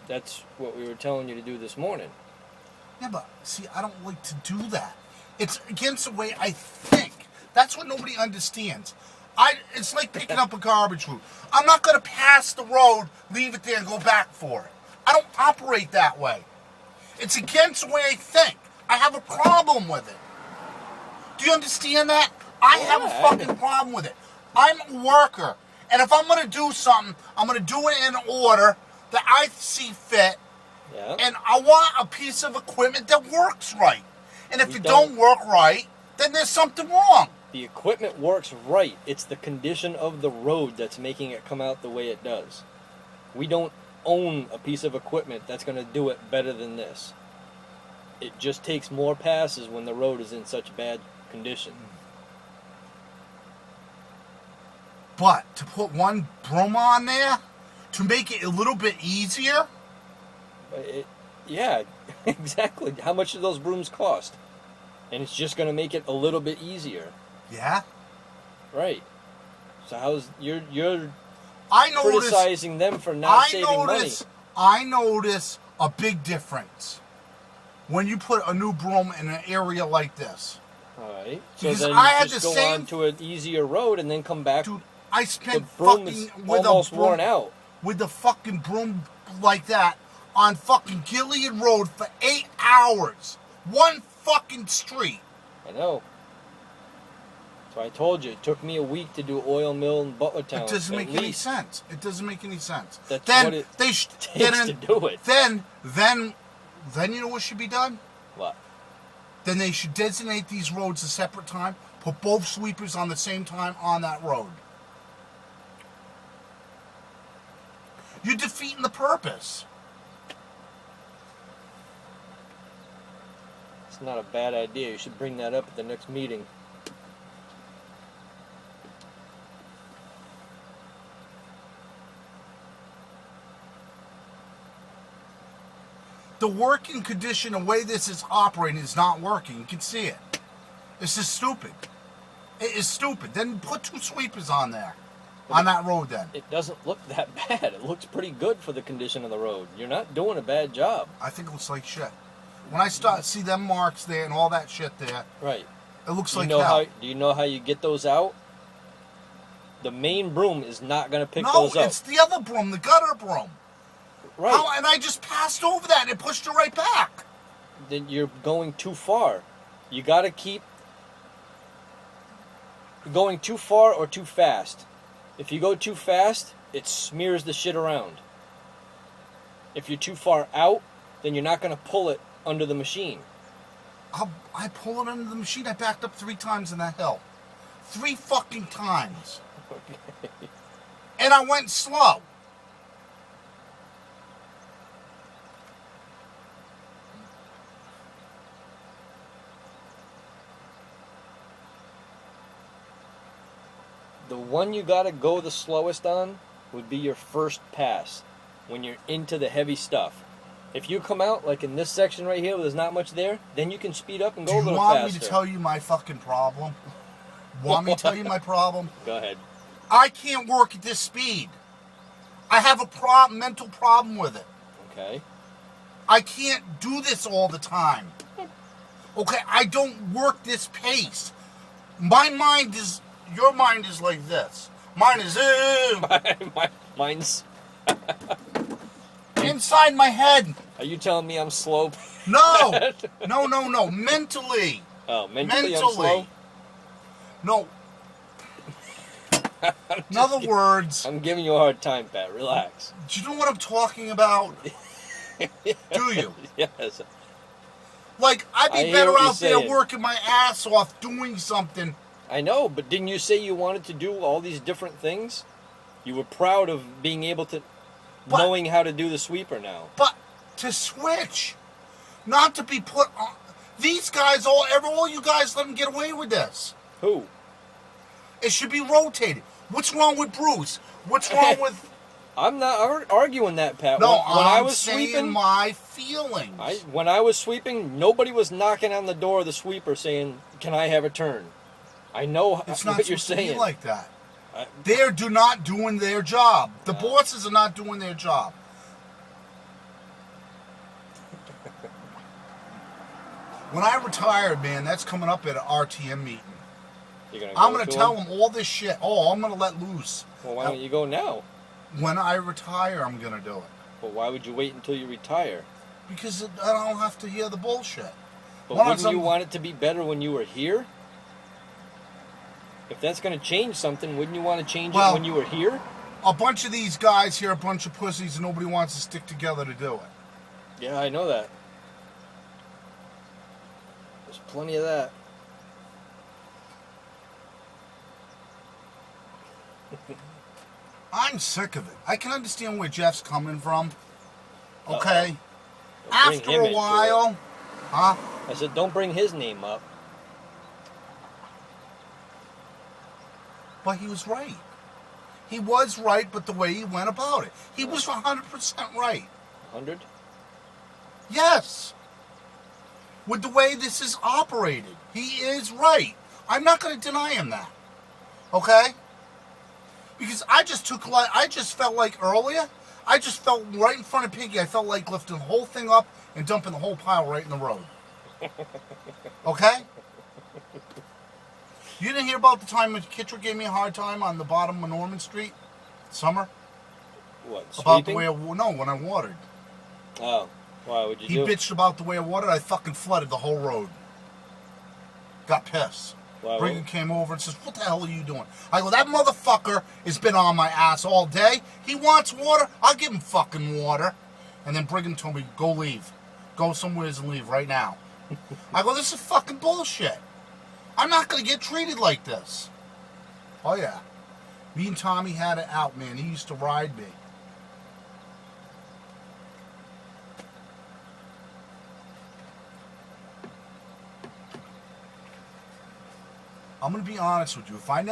That's what we were telling you to do this morning. Yeah, but see, I don't like to do that. It's against the way I think. That's what nobody understands. It's like picking up a garbage route. I'm not going to pass the road, leave it there, and go back for it. I don't operate that way. It's against the way I think. I have a problem with it. Do you understand that? I have a fucking problem with it. I'm a worker. And if I'm going to do something, I'm going to do it in order that I see fit. Yeah. And I want a piece of equipment that works right. And if it don't work right, then there's something wrong. The equipment works right. It's the condition of the road that's making it come out the way it does. We don't own a piece of equipment that's going to do it better than this. It just takes more passes when the road is in such bad condition. But to put one broom on there, to make it a little bit easier... Yeah, exactly. How much do those brooms cost? And it's just going to make it a little bit easier. Yeah? Right. So how's... You're I notice, criticizing them for not saving money. I notice a big difference when you put a new broom in an area like this. Alright. So Because then I had you just the go same... on to an easier road and then come back. Dude, I spent the broom fucking... is with almost a broom, worn out. With the fucking broom like that on fucking Gilead Road for 8 hours. One fucking street. I know. So I told you, it took me a week to do oil mill in Butlertown. It doesn't make any sense. It doesn't make any sense. That's then what it they takes then, to do it. Then you know what should be done? What? Then they should designate these roads a separate time, put both sweepers on the same time on that road. You're defeating the purpose. It's not a bad idea. You should bring that up at the next meeting. The working condition, the way this is operating, is not working. You can see it. This is stupid. It is stupid. Then put 2 sweepers on there. On that road then. It doesn't look that bad. It looks pretty good for the condition of the road. You're not doing a bad job. I think it looks like shit. When I see them marks there and all that shit there, right? It looks like hell. Do you know how you get those out? The main broom is not going to pick those up. No, it's the other broom, the gutter broom. Right. And I just passed over that and it pushed it right back. Then you're going too far. You got to keep going too far or too fast. If you go too fast, it smears the shit around. If you're too far out, then you're not going to pull it under the machine. I pull it under the machine. I backed up 3 times in that hill. 3 fucking times. Okay. And I went slow. The one you got to go the slowest on would be your first pass when you're into the heavy stuff. If you come out like in this section right here where there's not much there, then you can speed up and go a little faster. Do you want me to tell you my fucking problem? Want me to tell you my problem? Go ahead. I can't work at this speed. I have a mental problem with it. Okay. I can't do this all the time. Okay, I don't work this pace. Your mind is like this. Mine is... Mine's... inside my head. Are you telling me I'm slow? No. No. Mentally. Oh, mentally I'm slow? No. In other words... I'm giving you a hard time, Pat. Relax. Do you know what I'm talking about? Do you? Yes. Like, I'd be better out there working my ass off doing something. I know, but didn't you say you wanted to do all these different things? You were proud of being able to... knowing how to do the sweeper now. But to switch. Not to be put on... These guys, all you guys let them get away with this. Who? It should be rotated. What's wrong with Bruce? What's wrong with... I'm not arguing that, Pat. No, when I was saying sweeping, my feelings. When I was sweeping, nobody was knocking on the door of the sweeper saying, "Can I have a turn?" I know it's not what you're saying. To be like that. They're not doing their job. The bosses are not doing their job. When I retire, man, that's coming up at an RTM meeting. You're gonna I'm go going to to tell him? them all this shit. Oh, I'm going to let loose. Well, why don't you go now? When I retire, I'm going to do it. Well, why would you wait until you retire? Because I don't have to hear the bullshit. But Why not wouldn't you some- want it to be better when you were here? If that's going to change something, wouldn't you want to change Well- it when you were here? A bunch of these guys here, a bunch of pussies, and nobody wants to stick together to do it. Yeah, I know that. There's plenty of that. I'm sick of it. I can understand where Jeff's coming from. Okay. Don't bring After him a into it. while, huh? I said, don't bring his name up. But he was right. He was right, but the way he went about it. He was 100% right. 100? Yes. With the way this is operated. He is right. I'm not going to deny him that. Okay? Because I just felt like earlier, I just felt right in front of Piggy, I felt like lifting the whole thing up and dumping the whole pile right in the road. Okay? You didn't hear about the time when Kitcher gave me a hard time on the bottom of Norman Street? Summer? What, About the sweeping? way when I watered. Oh, why would you He do? bitched about the way I watered. I fucking flooded the whole road. Got pissed. Why Brigham would- came over and says, "What the hell are you doing?" I go, "That motherfucker has been on my ass all day. He wants water. I'll give him fucking water." And then Brigham told me, "Go leave. Go somewhere and leave right now." I go, "This is fucking bullshit. I'm not going to get treated like this." Oh, yeah. Me and Tommy had it out, man. He used to ride me. I'm going to be honest with you. If I